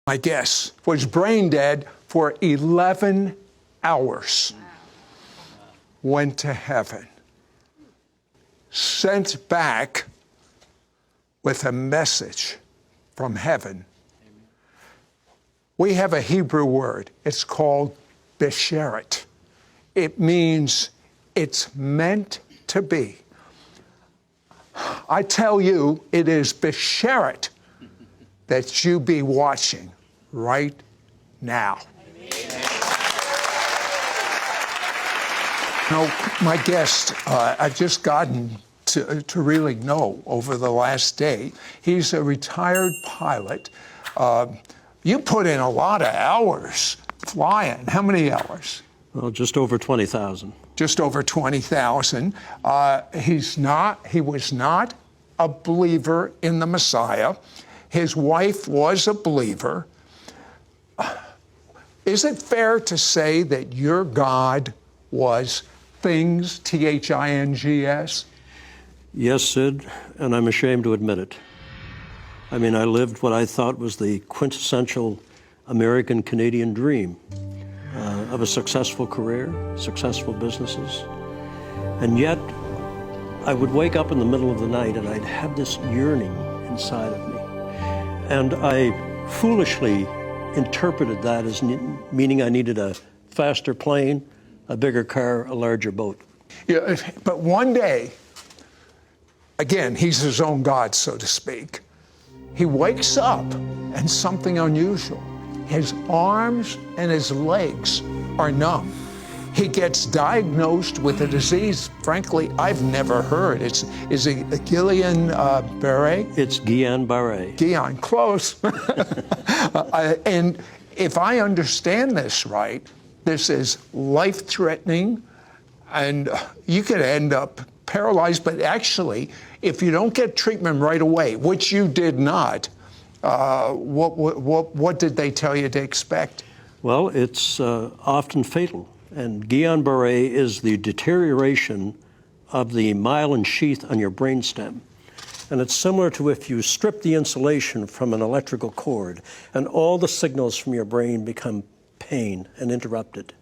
my guess, was brain dead for 11 hours. Went to heaven. Sent back with a message from heaven. We have a Hebrew word. It's called besheret. It means it's meant to be. I tell you, it is besheret that you be watching right now. My guest, I've just gotten to really know over the last day. He's a retired pilot. You put in a lot of hours flying. How many hours? Well, just over 20,000. Just over 20,000. He was not a believer in the Messiah. His wife was a believer. Is it fair to say that your God was things, Things? Yes, Sid, and I'm ashamed to admit it. I mean, I lived what I thought was the quintessential American-Canadian dream of a successful career, successful businesses. And yet, I would wake up in the middle of the night and I'd have this yearning inside of me. And I foolishly interpreted that as meaning I needed a faster plane, a bigger car, a larger boat. Yeah, but one day, again, he's his own God, so to speak. He wakes up and something unusual. His arms and his legs are numb. He gets diagnosed with a disease, frankly, I've never heard. Is it Guillain-Barré? It's Guillain-Barré. Guillain, close. And if I understand this right, this is life-threatening, and you could end up paralyzed. But actually, if you don't get treatment right away, which you did not, what did they tell you to expect? Well, it's often fatal. And Guillain-Barré is the deterioration of the myelin sheath on your brainstem. And it's similar to if you strip the insulation from an electrical cord and all the signals from your brain become pain and interrupted.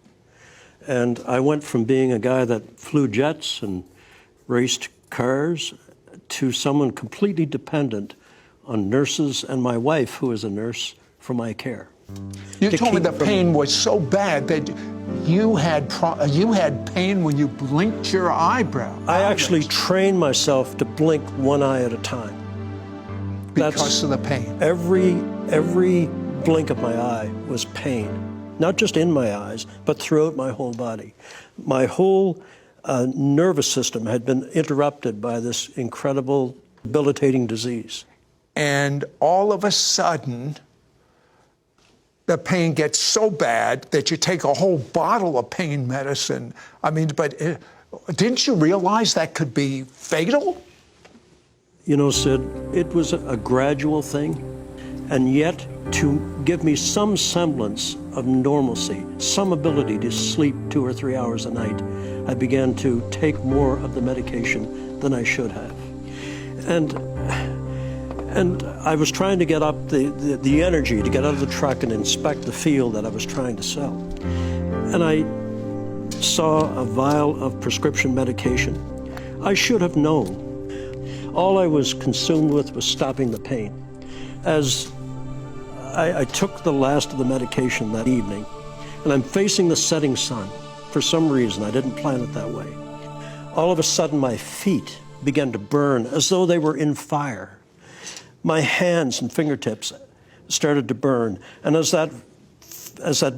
And I went from being a guy that flew jets and raced cars to someone completely dependent on nurses and my wife, who is a nurse, for my care. You told me the pain was so bad that you had pain when you blinked your eyebrow. I actually trained myself to blink one eye at a time. Because of the pain. Every blink of my eye was pain, not just in my eyes, but throughout my whole body. My whole nervous system had been interrupted by this incredible, debilitating disease. And all of a sudden, the pain gets so bad that you take a whole bottle of pain medicine. I mean, but didn't you realize that could be fatal? You know, Sid, it was a gradual thing, and yet to give me some semblance of normalcy, some ability to sleep 2 or 3 hours a night, I began to take more of the medication than I should have. And I was trying to get up the energy to get out of the truck and inspect the field that I was trying to sell. And I saw a vial of prescription medication. I should have known. All I was consumed with was stopping the pain. As I took the last of the medication that evening, and I'm facing the setting sun. For some reason, I didn't plan it that way. All of a sudden, my feet began to burn as though they were in fire. My hands and fingertips started to burn. And as that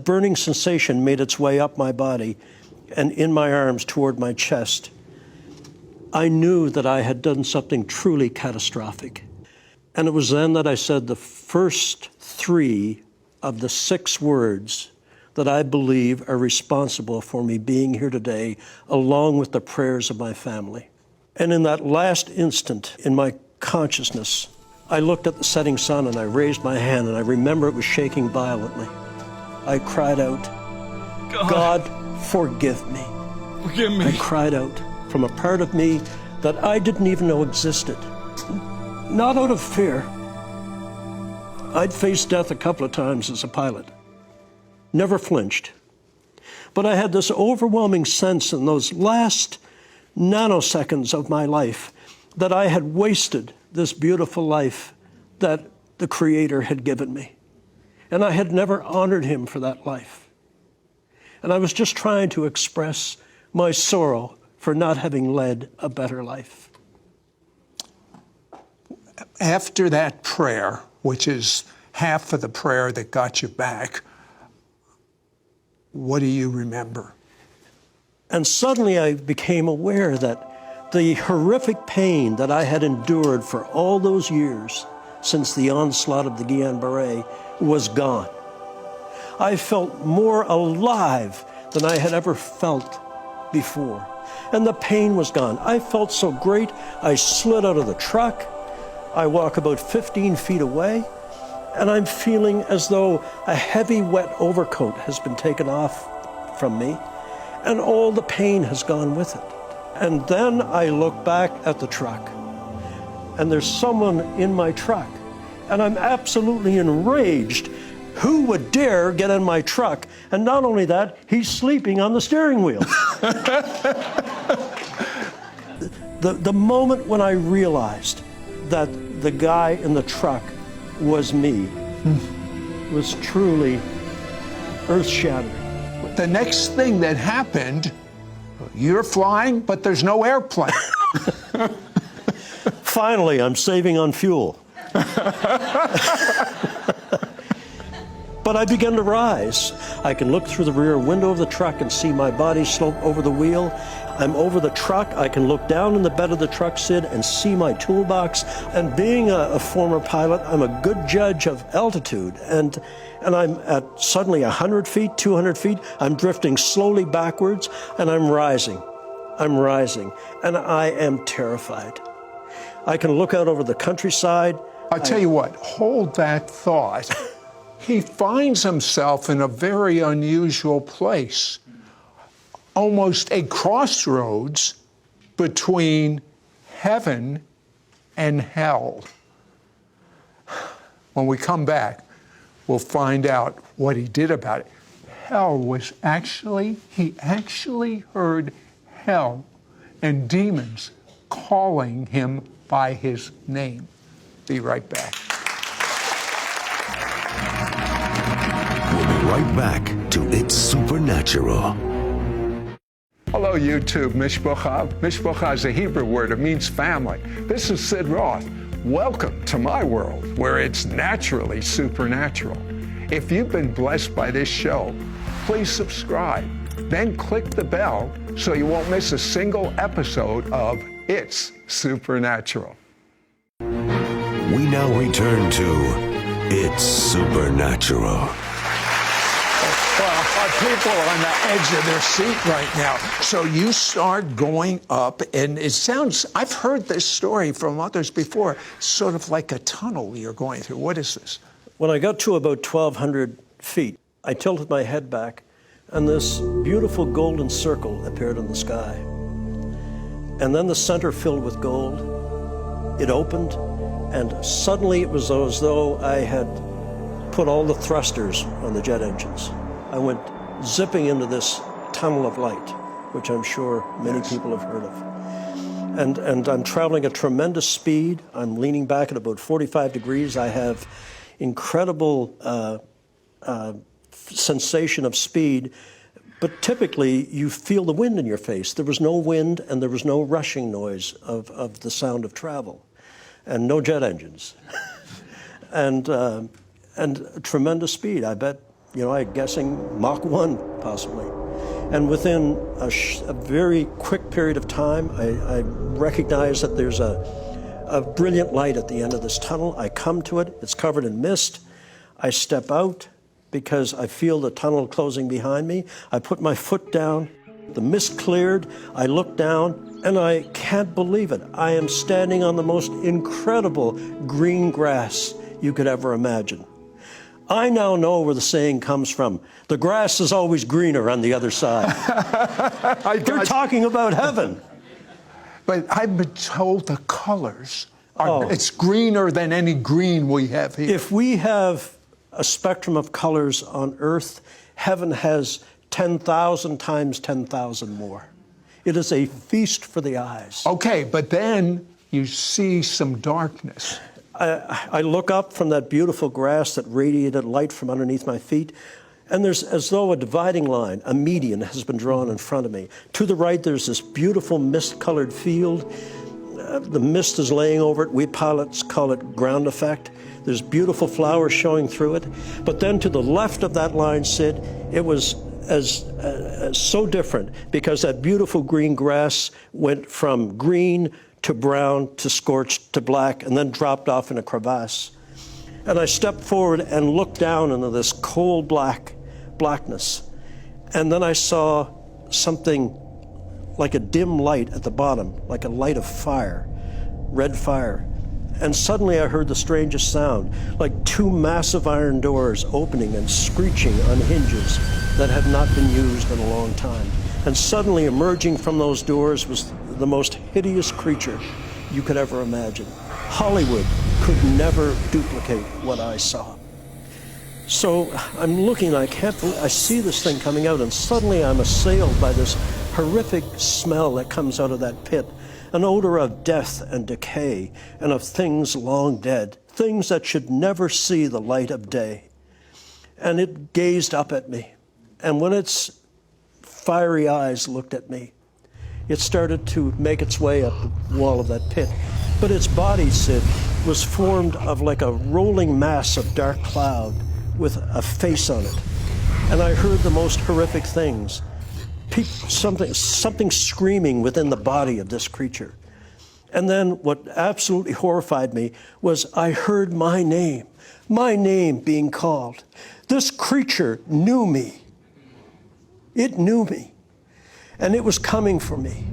burning sensation made its way up my body and in my arms toward my chest, I knew that I had done something truly catastrophic. And it was then that I said the first 3 of the 6 words that I believe are responsible for me being here today, along with the prayers of my family. And in that last instant in my consciousness, I looked at the setting sun and I raised my hand, and I remember it was shaking violently. I cried out, God, forgive me. Forgive me. I cried out from a part of me that I didn't even know existed. Not out of fear, I'd faced death a couple of times as a pilot, never flinched. But I had this overwhelming sense in those last nanoseconds of my life that I had wasted this beautiful life that the Creator had given me. And I had never honored Him for that life. And I was just trying to express my sorrow for not having led a better life. After that prayer, which is half of the prayer that got you back, what do you remember? And suddenly I became aware that the horrific pain that I had endured for all those years since the onslaught of the Guillain-Barré was gone. I felt more alive than I had ever felt before. And the pain was gone. I felt so great, I slid out of the truck. I walk about 15 feet away, and I'm feeling as though a heavy, wet overcoat has been taken off from me, and all the pain has gone with it. And then I look back at the truck, and there's someone in my truck, and I'm absolutely enraged. Who would dare get in my truck? And not only that, he's sleeping on the steering wheel. The moment when I realized that the guy in the truck was me was truly earth-shattering. The next thing that happened, you're flying, but there's no airplane. Finally, I'm saving on fuel. But I began to rise. I can look through the rear window of the truck and see my body slope over the wheel. I'm over the truck. I can look down in the bed of the truck, Sid, and see my toolbox. And being a former pilot, I'm a good judge of altitude. And I'm at suddenly 100 feet, 200 feet. I'm drifting slowly backwards, and I'm rising. I'm rising, and I am terrified. I can look out over the countryside. I'll tell you what, hold that thought. He finds himself in a very unusual place, almost a crossroads between heaven and hell. When we come back, we'll find out what he did about it. Hell was he actually heard hell and demons calling him by his name. Be right back. Right back to It's Supernatural. Hello, YouTube. Mishpocha. Mishpocha is a Hebrew word. It means family. This is Sid Roth. Welcome to my world, where it's naturally supernatural. If you've been blessed by this show, please subscribe. Then click the bell so you won't miss a single episode of It's Supernatural. We now return to It's Supernatural. People are on the edge of their seat right now. So you start going up, and it sounds, I've heard this story from others before, sort of like a tunnel you're going through. What is this? When I got to about 1,200 feet, I tilted my head back, and this beautiful golden circle appeared in the sky. And then the center filled with gold. It opened, and suddenly it was as though I had put all the thrusters on the jet engines. I went zipping into this tunnel of light, which I'm sure many people have heard of. And I'm traveling at tremendous speed. I'm leaning back at about 45 degrees. I have incredible sensation of speed, but typically you feel the wind in your face. There was no wind, and there was no rushing noise of the sound of travel, and no jet engines. and tremendous speed. I bet, I'm guessing Mach 1, possibly. And within a very quick period of time, I recognize that there's a brilliant light at the end of this tunnel. I come to it. It's covered in mist. I step out because I feel the tunnel closing behind me. I put my foot down. The mist cleared. I look down, and I can't believe it. I am standing on the most incredible green grass you could ever imagine. I now know where the saying comes from. The grass is always greener on the other side. They're talking about heaven. But I've been told the colors It's greener than any green we have here. If we have a spectrum of colors on Earth, heaven has 10,000 times 10,000 more. It is a feast for the eyes. Okay, but then you see some darkness. I look up from that beautiful grass that radiated light from underneath my feet, and there's as though a dividing line, a median, has been drawn in front of me. To the right, there's this beautiful mist-colored field. The mist is laying over it. We pilots call it ground effect. There's beautiful flowers showing through it. But then to the left of that line, Sid, it was so different, because that beautiful green grass went from green to brown to scorched to black and then dropped off in a crevasse. And I stepped forward and looked down into this coal blackness. And then I saw something like a dim light at the bottom, like a light of fire, red fire. And suddenly I heard the strangest sound, like two massive iron doors opening and screeching on hinges that had not been used in a long time. And suddenly emerging from those doors was the most hideous creature you could ever imagine. Hollywood could never duplicate what I saw. So I'm looking, I see this thing coming out, and suddenly I'm assailed by this horrific smell that comes out of that pit, an odor of death and decay and of things long dead, things that should never see the light of day. And it gazed up at me, and when its fiery eyes looked at me, it started to make its way up the wall of that pit. But its body, Sid, was formed of like a rolling mass of dark cloud with a face on it. And I heard the most horrific things. Something screaming within the body of this creature. And then what absolutely horrified me was I heard my name being called. This creature knew me. It knew me. And it was coming for me.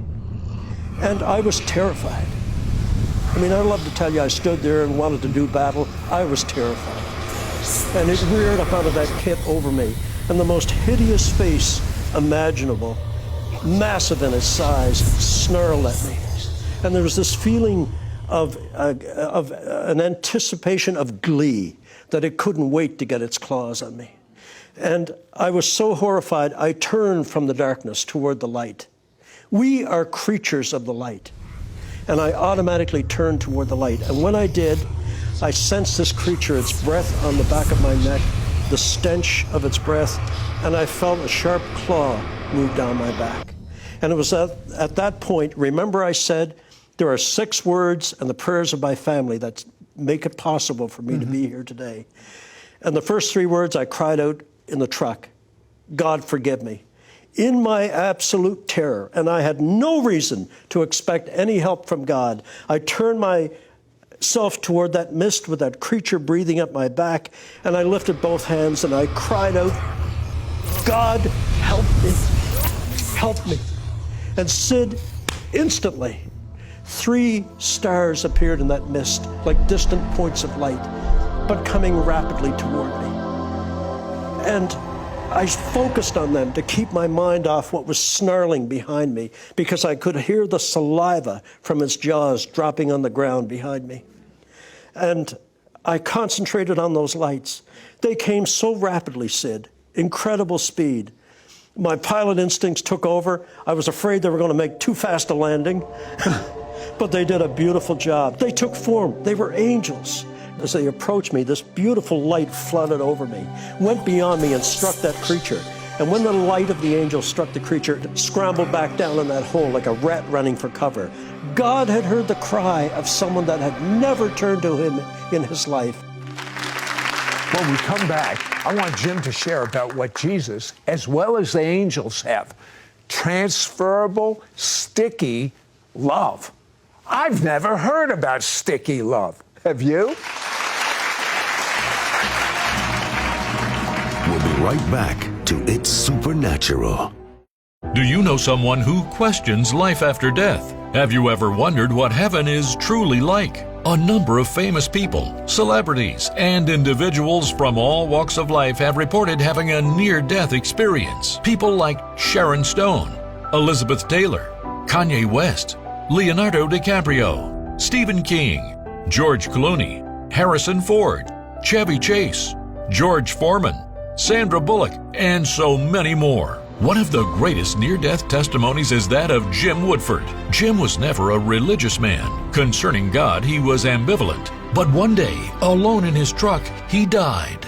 And I was terrified. I mean, I'd love to tell you I stood there and wanted to do battle. I was terrified. And it reared up out of that pit over me. And the most hideous face imaginable, massive in its size, snarled at me. And there was this feeling of an anticipation of glee that it couldn't wait to get its claws on me. And I was so horrified, I turned from the darkness toward the light. We are creatures of the light. And I automatically turned toward the light. And when I did, I sensed this creature, its breath on the back of my neck, the stench of its breath, and I felt a sharp claw move down my back. And it was at that point, remember I said, there are 6 words and the prayers of my family that make it possible for me to be here today. And the first 3 words I cried out in the truck, God forgive me. In my absolute terror, and I had no reason to expect any help from God, I turned myself toward that mist with that creature breathing up my back, and I lifted both hands and I cried out, God, help me, help me. And Sid, instantly, 3 stars appeared in that mist, like distant points of light, but coming rapidly toward me. And I focused on them to keep my mind off what was snarling behind me, because I could hear the saliva from its jaws dropping on the ground behind me. And I concentrated on those lights. They came so rapidly, Sid, incredible speed. My pilot instincts took over. I was afraid they were going to make too fast a landing, but they did a beautiful job. They took form. They were angels. As they approached me, this beautiful light flooded over me, went beyond me and struck that creature. And when the light of the angel struck the creature, it scrambled back down in that hole like a rat running for cover. God had heard the cry of someone that had never turned to him in his life. When we come back, I want Jim to share about what Jesus, as well as the angels, have. Transferable, sticky love. I've never heard about sticky love. Have you? We'll be right back to It's Supernatural. Do you know someone who questions life after death? Have you ever wondered what heaven is truly like? A number of famous people, celebrities, and individuals from all walks of life have reported having a near-death experience. People like Sharon Stone, Elizabeth Taylor, Kanye West, Leonardo DiCaprio, Stephen King, George Clooney, Harrison Ford, Chevy Chase, George Foreman, Sandra Bullock, and so many more. One of the greatest near-death testimonies is that of Jim Woodford. Jim was never a religious man. Concerning God, he was ambivalent. But one day, alone in his truck, he died.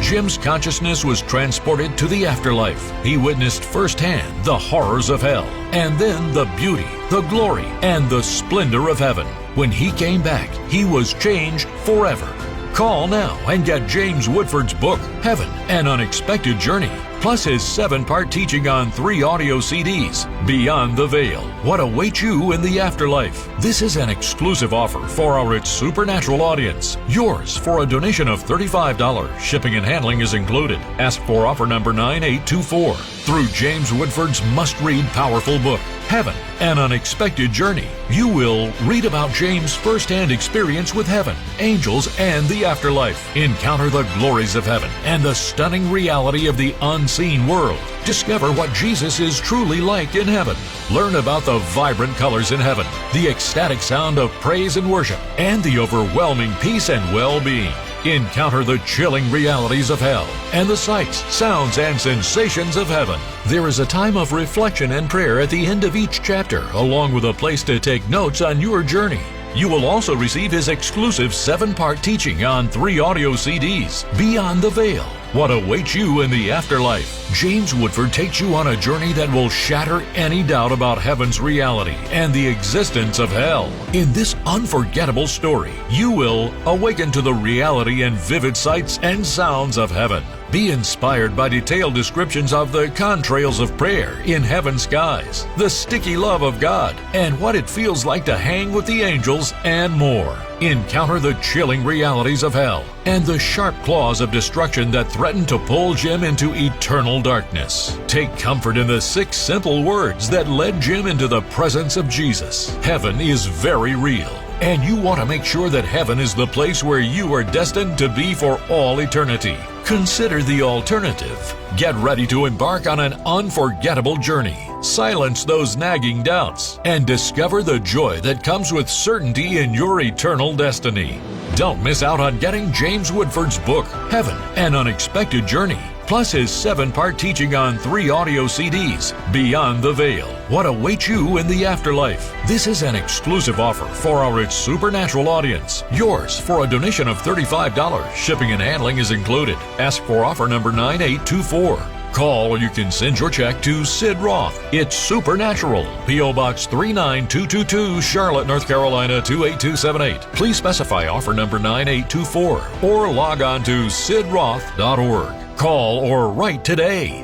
Jim's consciousness was transported to the afterlife. He witnessed firsthand the horrors of hell, and then the beauty, the glory, and the splendor of heaven. When he came back, he was changed forever. Call now and get James Woodford's book, Heaven, An Unexpected Journey, plus his 7-part teaching on 3 audio CDs, Beyond the Veil, What Awaits You in the Afterlife. This is an exclusive offer for our It's Supernatural audience. Yours for a donation of $35. Shipping and handling is included. Ask for offer number 9824. Through James Woodford's must-read powerful book, Heaven, An Unexpected Journey, you will read about James' first-hand experience with heaven, angels, and the afterlife. Encounter the glories of heaven and the stunning reality of the unseen world. Discover what Jesus is truly like in heaven. Learn about the vibrant colors in heaven, the ecstatic sound of praise and worship, and the overwhelming peace and well-being. Encounter the chilling realities of hell and the sights, sounds, and sensations of heaven. There is a time of reflection and prayer at the end of each chapter, along with a place to take notes on your journey. You will also receive his exclusive 7-part teaching on 3 audio CDs, Beyond the Veil, What Awaits You in the Afterlife. James Woodford takes you on a journey that will shatter any doubt about heaven's reality and the existence of hell. In this unforgettable story, you will awaken to the reality and vivid sights and sounds of heaven. Be inspired by detailed descriptions of the contrails of prayer in heaven's skies, the sticky love of God, and what it feels like to hang with the angels, and more. Encounter the chilling realities of hell and the sharp claws of destruction that threaten to pull Jim into eternal darkness. Take comfort in the 6 simple words that led Jim into the presence of Jesus. Heaven is very real, and you want to make sure that heaven is the place where you are destined to be for all eternity. Consider the alternative. Get ready to embark on an unforgettable journey. Silence those nagging doubts and discover the joy that comes with certainty in your eternal destiny. Don't miss out on getting James Woodford's book, Heaven, An Unexpected Journey, plus his 7-part teaching on 3 audio CDs, Beyond the Veil, What Awaits You in the Afterlife. This is an exclusive offer for our It's Supernatural audience. Yours for a donation of $35. Shipping and handling is included. Ask for offer number 9824. Call or you can send your check to Sid Roth. It's Supernatural. P.O. Box 39222, Charlotte, North Carolina 28278. Please specify offer number 9824 or log on to sidroth.org. Call or write today.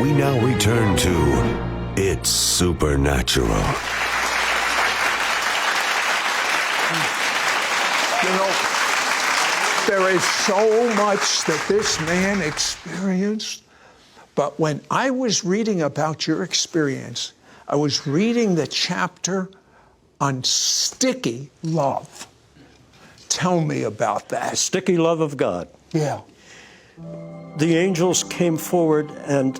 We now return to It's Supernatural. You know, there is so much that this man experienced. But when I was reading about your experience, I was reading the chapter on sticky love. Tell me about that. Sticky love of God. Yeah. The angels came forward and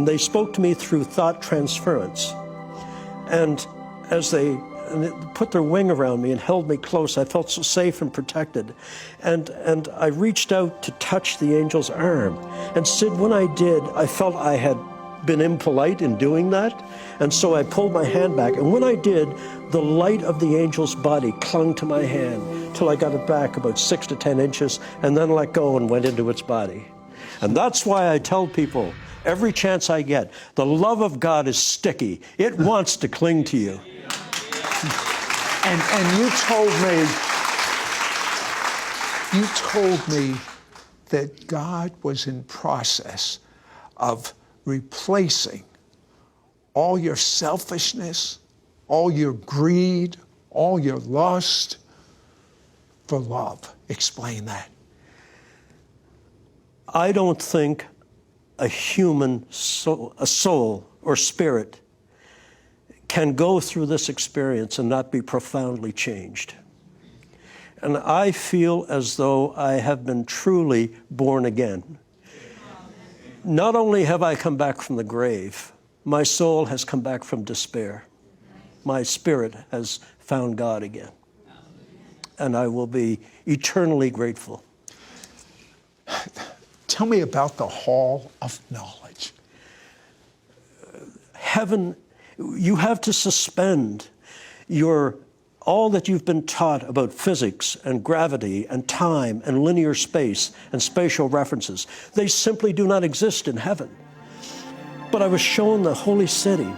they spoke to me through thought transference. And as they put their wing around me and held me close, I felt so safe and protected. And I reached out to touch the angel's arm. And Sid, when I did, I felt I had been impolite in doing that. And so I pulled my hand back. And when I did, the light of the angel's body clung to my hand till I got it back about 6 to 10 inches and then let go and went into its body. And that's why I tell people every chance I get, the love of God is sticky. It wants to cling to you. And you told me that God was in process of replacing all your selfishness, all your greed, all your lust for love. Explain that. I don't think a human soul, a soul or spirit can go through this experience and not be profoundly changed. And I feel as though I have been truly born again. Not only have I come back from the grave, my soul has come back from despair. My spirit has found God again. And I will be eternally grateful. Tell me about the Hall of Knowledge. Heaven, you have to suspend all that you've been taught about physics and gravity and time and linear space and spatial references. They simply do not exist in heaven. But I was shown the holy city.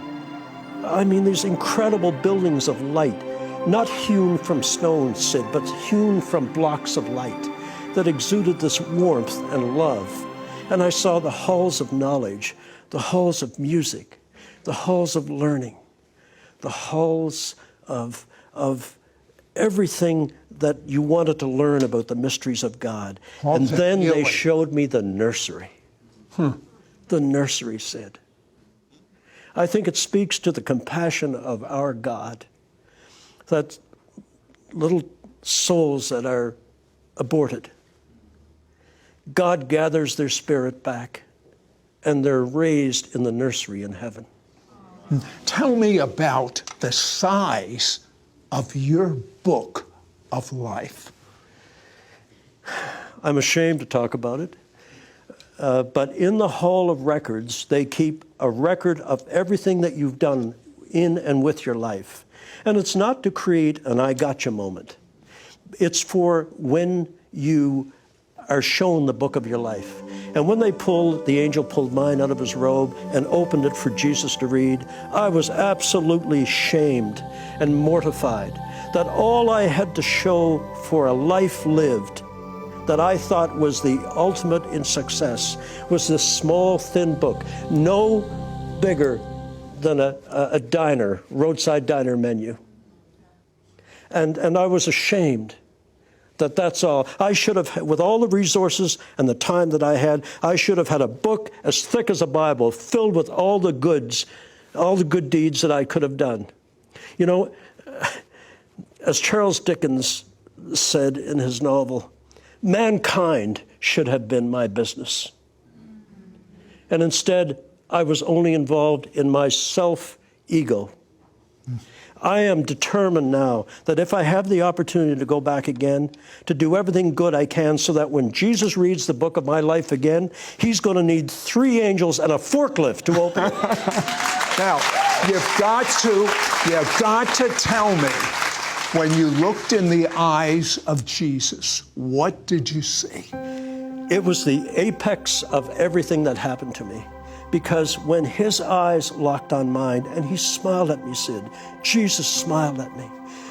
I mean, these incredible buildings of light, not hewn from stone, Sid, but hewn from blocks of light that exuded this warmth and love. And I saw the halls of knowledge, the halls of music, the halls of learning, the halls of everything that you wanted to learn about the mysteries of God. And then they showed me the nursery. The nursery, Sid. I think it speaks to the compassion of our God that little souls that are aborted, God gathers their spirit back and they're raised in the nursery in heaven. Tell me about the size of your book of life. I'm ashamed to talk about it, but in the Hall of Records, they keep a record of everything that you've done in and with your life. And it's not to create an I gotcha moment. It's for when you are shown the book of your life. And when the angel pulled mine out of his robe and opened it for Jesus to read, I was absolutely shamed and mortified that all I had to show for a life lived that I thought was the ultimate in success was this small, thin book, no bigger than a diner, roadside diner menu. And I was ashamed that that's all. I should have, with all the resources and the time that I had, I should have had a book as thick as a Bible filled with all the goods, all the good deeds that I could have done. You know, as Charles Dickens said in his novel, mankind should have been my business. And instead, I was only involved in my self-ego. I am determined now that if I have the opportunity to go back again, to do everything good I can so that when Jesus reads the book of my life again, he's going to need 3 angels and a forklift to open it. Now, you've got to tell me, when you looked in the eyes of Jesus, what did you see? It was the apex of everything that happened to me. Because when his eyes locked on mine, and he smiled at me, Sid, Jesus smiled at me.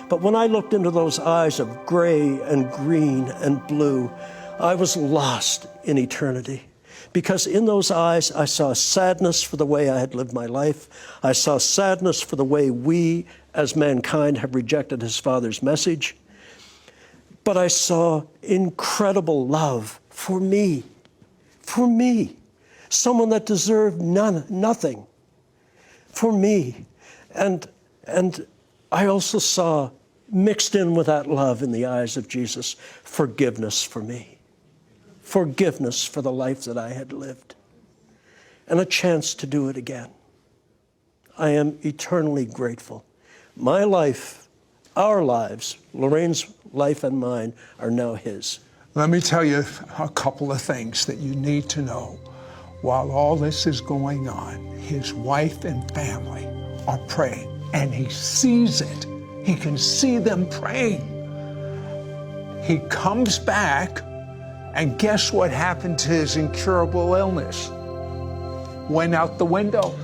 But when I looked into those eyes of gray and green and blue, I was lost in eternity. Because in those eyes, I saw sadness for the way I had lived my life. I saw sadness for the way we, as mankind, have rejected his Father's message. But I saw incredible love for me. Someone that deserved nothing for me. And I also saw, mixed in with that love in the eyes of Jesus, forgiveness for me. Forgiveness for the life that I had lived. And a chance to do it again. I am eternally grateful. My life, our lives, Lorraine's life and mine, are now his. Let me tell you a couple of things that you need to know. While all this is going on, his wife and family are praying, and he sees it. He can see them praying. He comes back, and guess what happened to his incurable illness? Went out the window.